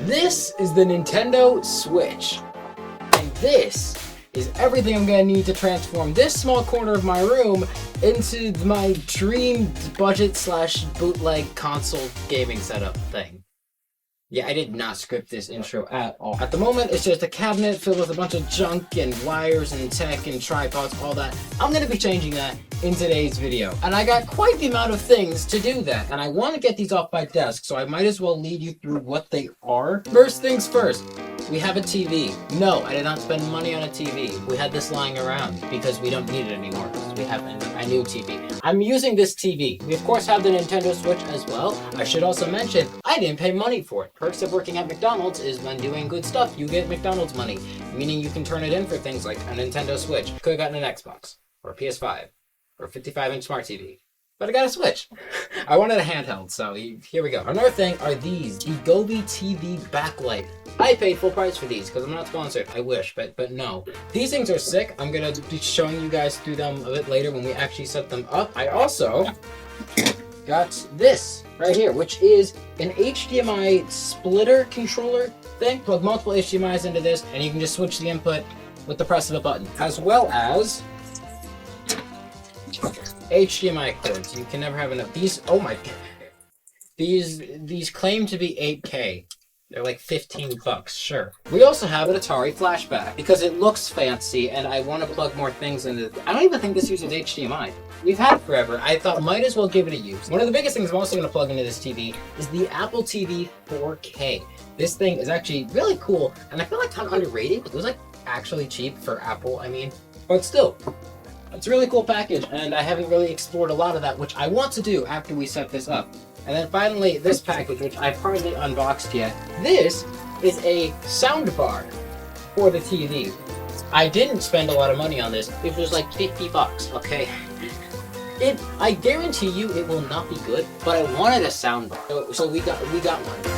This is the Nintendo Switch. And this is everything I'm gonna need to transform this small corner of my room into my dream budget / bootleg console gaming setup thing. Yeah, I did not script this intro at all. At the moment, it's just a cabinet filled with a bunch of junk and wires and tech and tripods, all that. I'm gonna be changing that in today's video. And I got quite the amount of things to do that. And I want to get these off my desk, so I might as well lead you through what they are. First things first. We have a TV. No, I did not spend money on a TV. We had this lying around because we don't need it anymore because we have a new TV. I'm using this TV. We of course have the Nintendo Switch as well. I should also mention, I didn't pay money for it. Perks of working at McDonald's is when doing good stuff, you get McDonald's money, meaning you can turn it in for things like a Nintendo Switch. Could have gotten an Xbox, or a PS5, or a 55-inch smart TV. But I got a Switch. I wanted a handheld, so here we go. Another thing are these, the Gobi TV backlight. I paid full price for these because I'm not sponsored. I wish, but no. These things are sick. I'm gonna be showing you guys through them a bit later when we actually set them up. I also got this right here, which is an HDMI splitter controller thing. Plug multiple HDMIs into this, and you can just switch the input with the press of a button, as well as HDMI cords. You can never have enough. These, oh my god. These claim to be 8K. They're like 15 bucks, sure. We also have an Atari Flashback because it looks fancy and I want to plug more things into it. I don't even think this uses HDMI. We've had it forever. I thought might as well give it a use. One of the biggest things I'm also going to plug into this TV is the Apple TV 4K. This thing is actually really cool and I feel like kind of underrated. It was like actually cheap for Apple, I mean, but still. It's a really cool package, and I haven't really explored a lot of that, which I want to do after we set this up. And then finally, this package, which I've hardly unboxed yet. This is a sound bar for the TV. I didn't spend a lot of money on this. It was like 50 bucks, okay? I guarantee you it will not be good, but I wanted a sound bar. So we got one.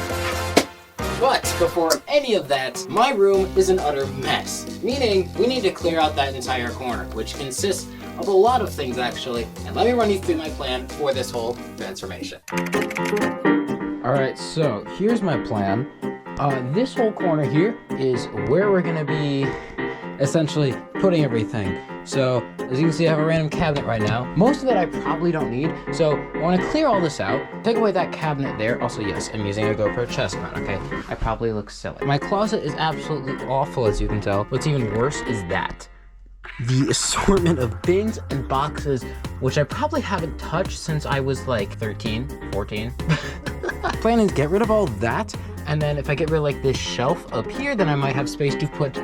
But before any of that, my room is an utter mess. Meaning, we need to clear out that entire corner, which consists of a lot of things actually. And let me run you through my plan for this whole transformation. Alright, so here's my plan. This whole corner here is where we're gonna be essentially putting everything. So, as you can see, I have a random cabinet right now. Most of it I probably don't need, so I want to clear all this out, take away that cabinet there. Also, yes, I'm using a GoPro chest mount, okay? I probably look silly. My closet is absolutely awful, as you can tell. What's even worse is that. The assortment of bins and boxes, which I probably haven't touched since I was like 13, 14. Plan is get rid of all that, and then if I get rid of like this shelf up here, then I might have space to put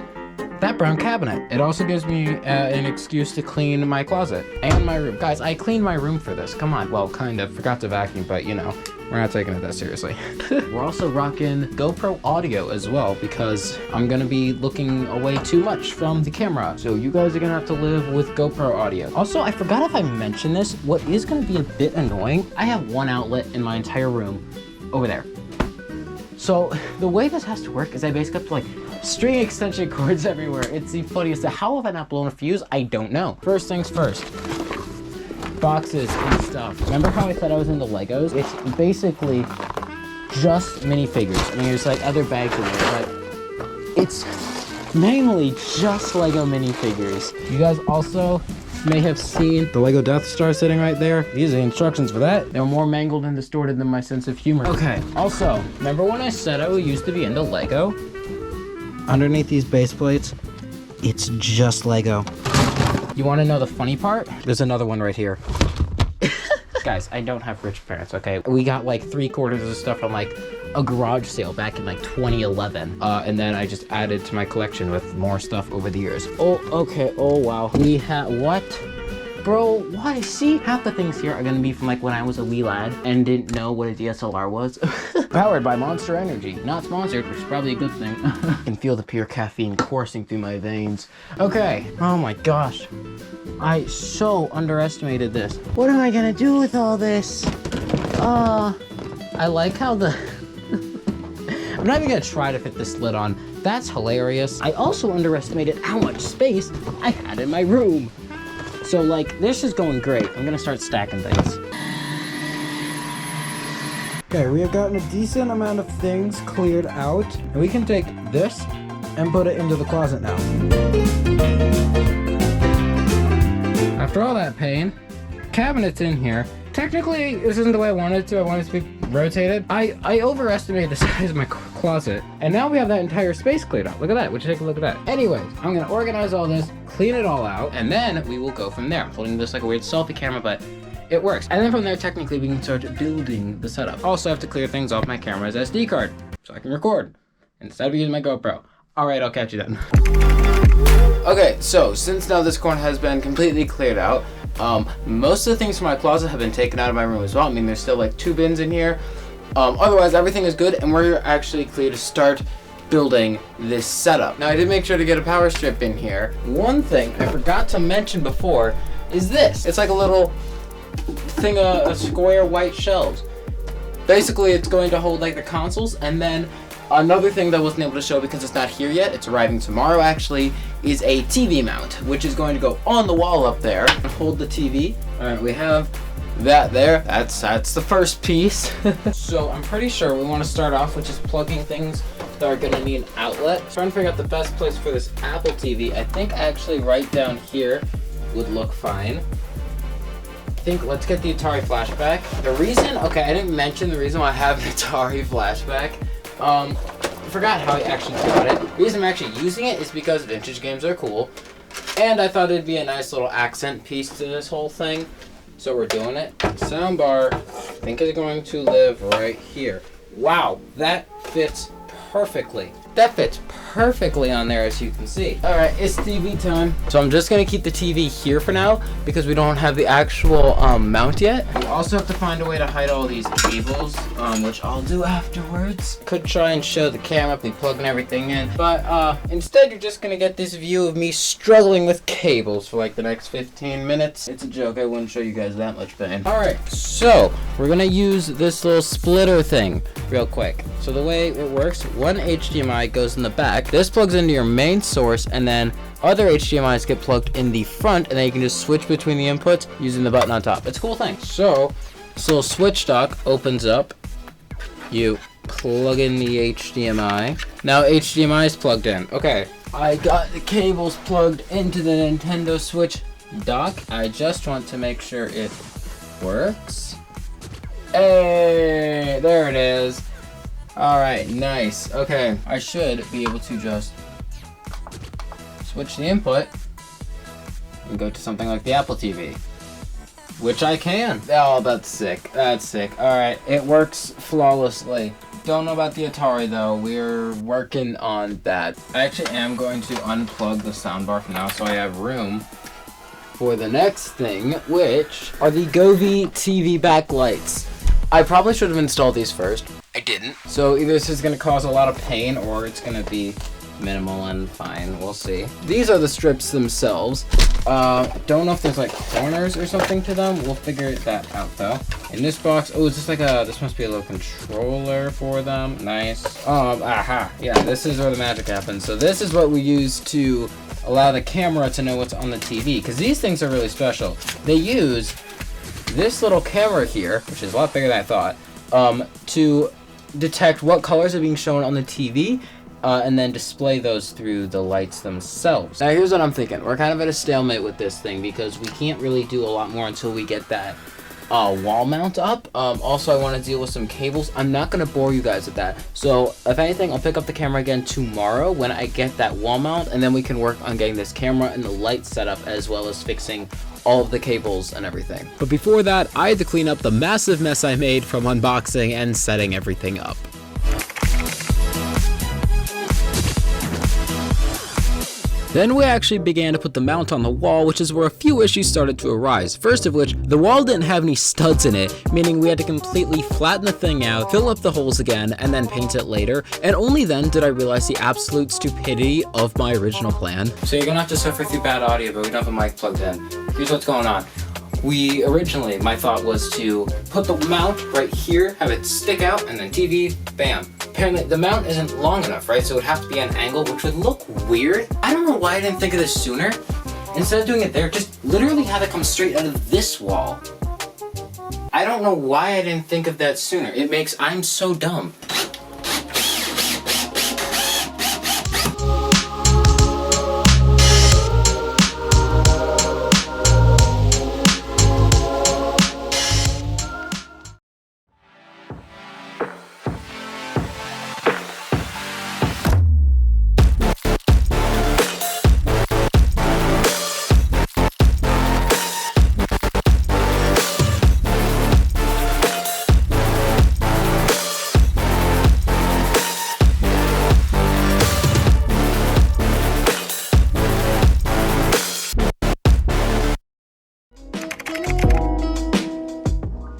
that brown cabinet. It also gives me an excuse to clean my closet and my room. Guys, I cleaned my room for this. Come on. Well, kind of. Forgot to vacuum, but you know, we're not taking it that seriously. We're also rocking GoPro audio as well because I'm gonna be looking away too much from the camera. So you guys are gonna have to live with GoPro audio. Also, I forgot if I mentioned this. What is gonna be a bit annoying, I have one outlet in my entire room over there. So the way this has to work is I basically have to like string extension cords everywhere. It's the funniest. How have I not blown a fuse? I don't know. First things first. Boxes and stuff. Remember how I said I was into Legos? It's basically just minifigures. I mean, there's like other bags in there, but it's mainly just Lego minifigures. You guys also may have seen the Lego Death Star sitting right there. These are the instructions for that. They're more mangled and distorted than my sense of humor. Okay, also, remember when I said I used to be into Lego? Underneath these base plates, it's just Lego. You want to know the funny part? There's another one right here. Guys, I don't have rich parents, okay? We got like 3/4 of the stuff from like a garage sale back in like 2011. And then I just added to my collection with more stuff over the years. Oh, okay, oh wow. We have, what? Bro, why? See, half the things here are gonna be from like when I was a wee lad and didn't know what a DSLR was. Powered by Monster Energy. Not sponsored, which is probably a good thing. I can feel the pure caffeine coursing through my veins. Okay, oh my gosh. I so underestimated this. What am I gonna do with all this? I like how the... I'm not even gonna try to fit this lid on. That's hilarious. I also underestimated how much space I had in my room. So like, this is going great. I'm gonna start stacking things. Okay, we have gotten a decent amount of things cleared out, and we can take this and put it into the closet now. After all that pain, cabinet's in here. Technically, this isn't the way I wanted it to. I wanted it to be rotated. I overestimated the size of my closet, and now we have that entire space cleared out. Look at that. Would you take a look at that? Anyways, I'm gonna organize all this, clean it all out, and then we will go from there. I'm holding this like a weird selfie camera, but it works. And then from there, technically, we can start building the setup. Also, I have to clear things off my camera's SD card so I can record instead of using my GoPro. All right, I'll catch you then. Okay, so since now this corner has been completely cleared out, most of the things from my closet have been taken out of my room as well. I mean, there's still like 2 bins in here. Otherwise, everything is good, and we're actually clear to start building this setup. Now, I did make sure to get a power strip in here. One thing I forgot to mention before is this. It's like a little thing, a square white shelves. Basically, it's going to hold like the consoles, and then another thing that I wasn't able to show because it's not here yet, it's arriving tomorrow actually, is a TV mount, which is going to go on the wall up there and hold the TV. All right, we have that there. That's the first piece. So I'm pretty sure we want to start off with just plugging things that are going to need an outlet. Trying to figure out the best place for this Apple TV. I think actually right down here would look fine. Let's get the Atari flashback. The reason, okay, I didn't mention the reason why I have an Atari flashback. I forgot how I actually got it. The reason I'm actually using it is because vintage games are cool, and I thought it'd be a nice little accent piece to this whole thing. So we're doing it. Soundbar, I think is going to live right here. Wow, that fits perfectly. That fits perfectly on there, as you can see. All right, it's TV time. So I'm just gonna keep the TV here for now because we don't have the actual mount yet. We also have to find a way to hide all these cables, which I'll do afterwards. Could try and show the camera, me plugging everything in, but instead you're just gonna get this view of me struggling with cables for like the next 15 minutes. It's a joke, I wouldn't show you guys that much pain. All right, so we're gonna use this little splitter thing real quick. So the way it works, one HDMI goes in the back. This plugs into your main source, and then other HDMIs get plugged in the front, and then you can just switch between the inputs using the button on top. It's a cool thing. So this little switch dock opens up. You plug in the HDMI. Now HDMI is plugged in. Okay, I got the cables plugged into the Nintendo Switch dock. I just want to make sure it works. Hey, there it is. All right, nice. Okay, I should be able to just switch the input and go to something like the Apple TV, which I can. Oh, that's sick. That's sick. All right, it works flawlessly. Don't know about the Atari though. We're working on that. I actually am going to unplug the soundbar for now so I have room for the next thing, which are the Govee TV backlights. I probably should have installed these first. I didn't. So either this is going to cause a lot of pain or it's going to be minimal and fine. We'll see. These are the strips themselves. Don't know if there's like corners or something to them. We'll figure that out though. In this box, oh, is this like this must be a little controller for them. Nice. Aha. Yeah, this is where the magic happens. So this is what we use to allow the camera to know what's on the TV, because these things are really special. They use this little camera here, which is a lot bigger than I thought, to detect what colors are being shown on the TV, and then display those through the lights themselves. Now here's what I'm thinking. We're kind of at a stalemate with this thing because we can't really do a lot more until we get that wall mount up. Also, I want to deal with some cables. I'm not going to bore you guys with that. So if anything, I'll pick up the camera again tomorrow when I get that wall mount, and then we can work on getting this camera and the light set up, as well as fixing all of the cables and everything. But before that, I had to clean up the massive mess I made from unboxing and setting everything up. Then we actually began to put the mount on the wall, which is where a few issues started to arise. First of which, the wall didn't have any studs in it, meaning we had to completely flatten the thing out, fill up the holes again, and then paint it later. And only then did I realize the absolute stupidity of my original plan. So you're gonna have to suffer through bad audio, but we don't have a mic plugged in. Here's what's going on. We originally, my thought was to put the mount right here, have it stick out, and then TV, bam. Apparently the mount isn't long enough, right? So it would have to be an angle, which would look weird. I don't know why I didn't think of this sooner. Instead of doing it there, just literally have it come straight out of this wall. I don't know why I didn't think of that sooner. I'm so dumb.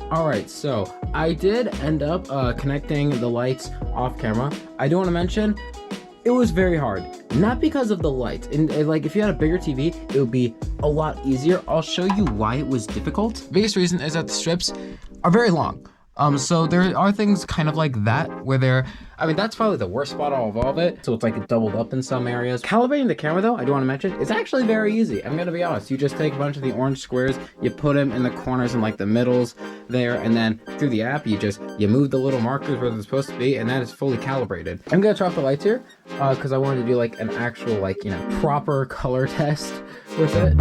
Alright, so I did end up connecting the lights off camera. I do want to mention, it was very hard. Not because of the lights. Like, if you had a bigger TV, it would be a lot easier. I'll show you why it was difficult. Biggest reason is that the strips are very long. So there are things kind of like that where that's probably the worst spot of all of it. So it's like it doubled up in some areas. Calibrating the camera though, I do want to mention, it's actually very easy. I'm gonna be honest. You just take a bunch of the orange squares, you put them in the corners and like the middles there, and then through the app, you move the little markers where they're supposed to be, and that is fully calibrated. I'm gonna turn off the lights here, because I wanted to do like an actual proper color test with it.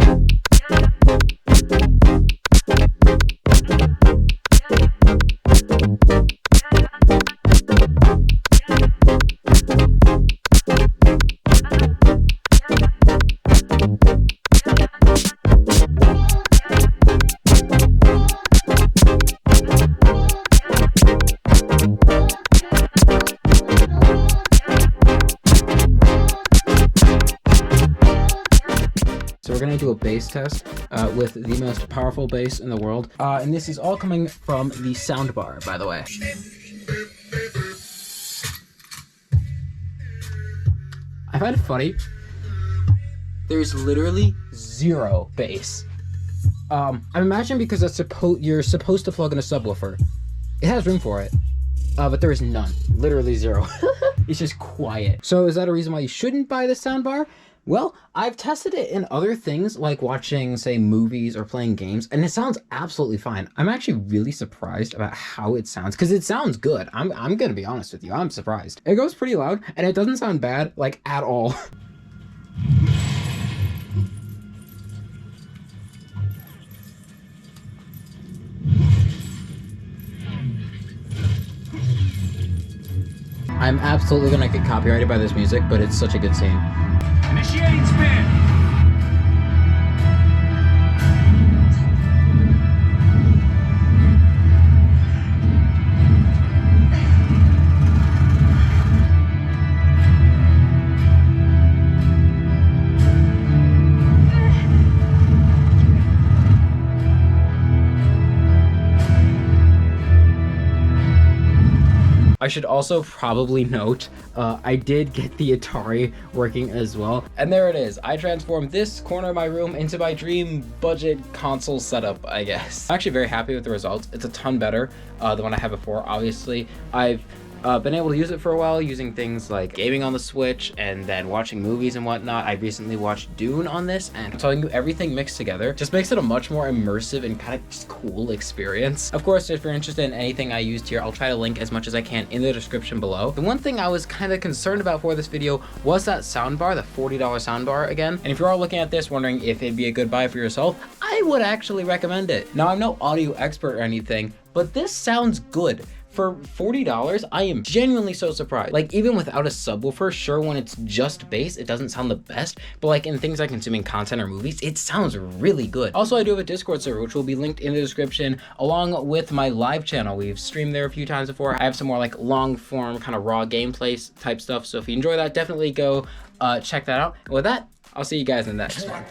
So we're gonna do a bass test with the most powerful bass in the world. And this is all coming from the soundbar, by the way. I find it funny. There's literally zero bass. I'm imagining because you're supposed to plug in a subwoofer. It has room for it, but there is none. Literally zero. It's just quiet. So is that a reason why you shouldn't buy this soundbar? Well, I've tested it in other things like watching, say, movies or playing games, and it sounds absolutely fine. I'm actually really surprised about how it sounds, because it sounds good. I'm gonna be honest with you, I'm surprised. It goes pretty loud, and it doesn't sound bad, like, at all. I'm absolutely gonna get copyrighted by this music, but it's such a good scene. Initiating spin! I should also probably note, I did get the Atari working as well. And there it is. I transformed this corner of my room into my dream budget console setup, I guess. I'm actually very happy with the results. It's a ton better than what I had before. Obviously, I've been able to use it for a while, using things like gaming on the Switch and then watching movies and whatnot. I recently watched Dune on this, and I'm telling you, everything mixed together just makes it a much more immersive and kind of just cool experience. Of course, if you're interested in anything I used here, I'll try to link as much as I can in the description below. The one thing I was kind of concerned about for this video was that soundbar, the $40 soundbar again. And if you're all looking at this wondering if it'd be a good buy for yourself, I would actually recommend it. Now, I'm no audio expert or anything, but this sounds good. For $40, I am genuinely so surprised. Like, even without a subwoofer, sure, when it's just bass, it doesn't sound the best, but like in things like consuming content or movies, it sounds really good. Also, I do have a Discord server, which will be linked in the description, along with my live channel. We've streamed there a few times before. I have some more like long form, kind of raw gameplay type stuff, so if you enjoy that, definitely go check that out. And with that, I'll see you guys in the next one.